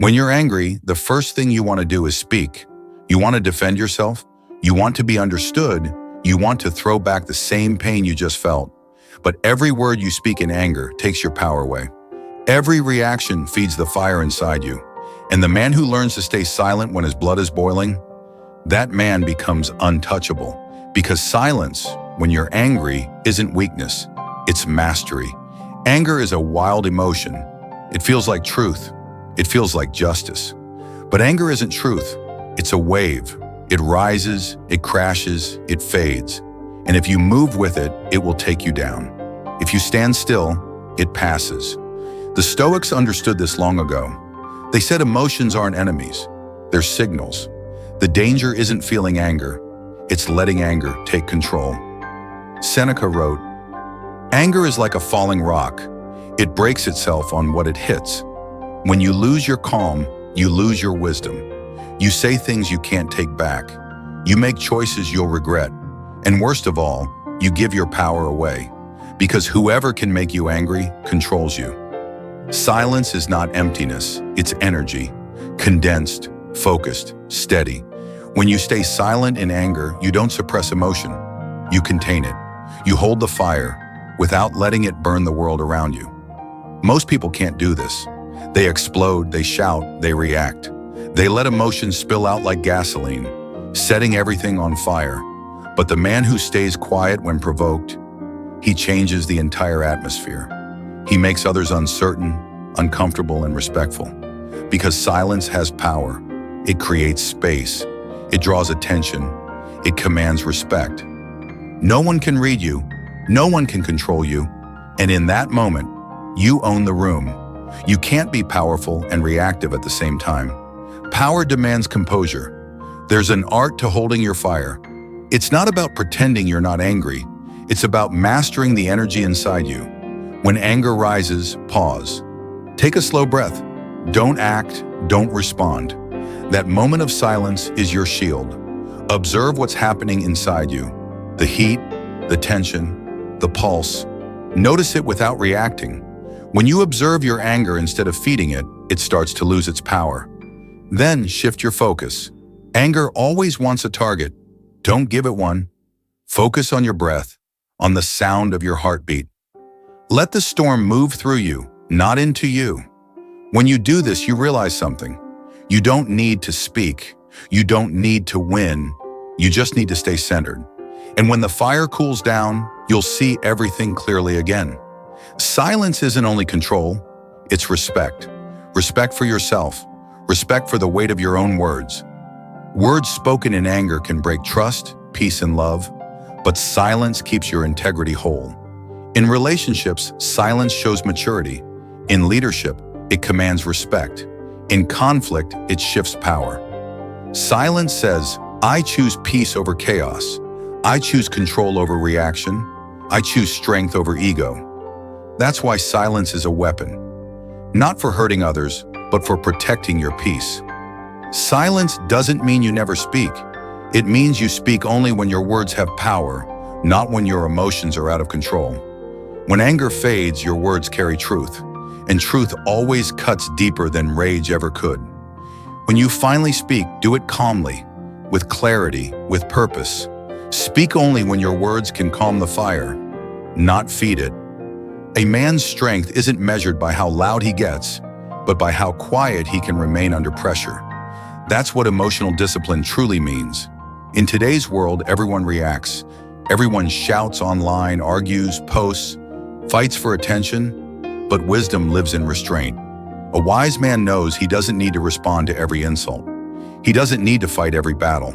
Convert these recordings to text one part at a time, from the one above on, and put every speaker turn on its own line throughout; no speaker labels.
When you're angry, the first thing you want to do is speak. You want to defend yourself. You want to be understood. You want to throw back the same pain you just felt. But every word you speak in anger takes your power away. Every reaction feeds the fire inside you. And the man who learns to stay silent when his blood is boiling, that man becomes untouchable. Because silence, when you're angry, isn't weakness, it's mastery. Anger is a wild emotion. It feels like truth. It feels like justice. But anger isn't truth. It's a wave. It rises, it crashes, it fades. And if you move with it, it will take you down. If you stand still, it passes. The Stoics understood this long ago. They said emotions aren't enemies. They're signals. The danger isn't feeling anger. It's letting anger take control. Seneca wrote, "Anger is like a falling rock. It breaks itself on what it hits. When you lose your calm, you lose your wisdom. You say things you can't take back. You make choices you'll regret. And worst of all, you give your power away. Because whoever can make you angry controls you." Silence is not emptiness, it's energy. Condensed, focused, steady. When you stay silent in anger, you don't suppress emotion. You contain it. You hold the fire without letting it burn the world around you. Most people can't do this. They explode, they shout, they react. They let emotions spill out like gasoline, setting everything on fire. But the man who stays quiet when provoked, he changes the entire atmosphere. He makes others uncertain, uncomfortable, and respectful. Because silence has power. It creates space. It draws attention. It commands respect. No one can read you. No one can control you. And in that moment, you own the room. You can't be powerful and reactive at the same time. Power demands composure. There's an art to holding your fire. It's not about pretending you're not angry. It's about mastering the energy inside you. When anger rises, pause. Take a slow breath. Don't act, don't respond. That moment of silence is your shield. Observe what's happening inside you. The heat, the tension, the pulse. Notice it without reacting. When you observe your anger instead of feeding it, it starts to lose its power. Then shift your focus. Anger always wants a target. Don't give it one. Focus on your breath, on the sound of your heartbeat. Let the storm move through you, not into you. When you do this, you realize something. You don't need to speak. You don't need to win. You just need to stay centered. And when the fire cools down, you'll see everything clearly again. Silence isn't only control, it's respect. Respect for yourself. Respect for the weight of your own words. Words spoken in anger can break trust, peace, and love, but silence keeps your integrity whole. In relationships, silence shows maturity. In leadership, it commands respect. In conflict, it shifts power. Silence says, I choose peace over chaos. I choose control over reaction. I choose strength over ego. That's why silence is a weapon. Not for hurting others, but for protecting your peace. Silence doesn't mean you never speak. It means you speak only when your words have power, not when your emotions are out of control. When anger fades, your words carry truth, and truth always cuts deeper than rage ever could. When you finally speak, do it calmly, with clarity, with purpose. Speak only when your words can calm the fire, not feed it. A man's strength isn't measured by how loud he gets, but by how quiet he can remain under pressure. That's what emotional discipline truly means. In today's world, everyone reacts. Everyone shouts online, argues, posts, fights for attention, but wisdom lives in restraint. A wise man knows he doesn't need to respond to every insult. He doesn't need to fight every battle.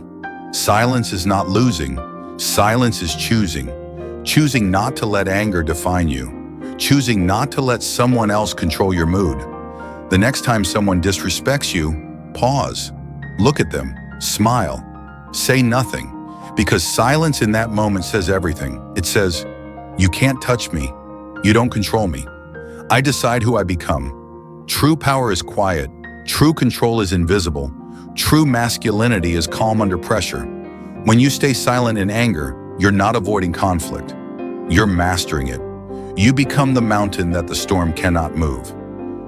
Silence is not losing. Silence is choosing. Choosing not to let anger define you. Choosing not to let someone else control your mood. The next time someone disrespects you, pause. Look at them. Smile. Say nothing. Because silence in that moment says everything. It says, you can't touch me. You don't control me. I decide who I become. True power is quiet. True control is invisible. True masculinity is calm under pressure. When you stay silent in anger, you're not avoiding conflict. You're mastering it. You become the mountain that the storm cannot move.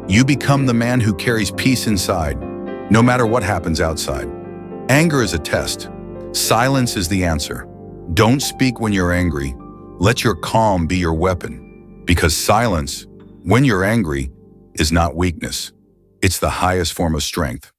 You become the man who carries peace inside, no matter what happens outside. Anger is a test. Silence is the answer. Don't speak when you're angry. Let your calm be your weapon. Because silence, when you're angry, is not weakness. It's the highest form of strength.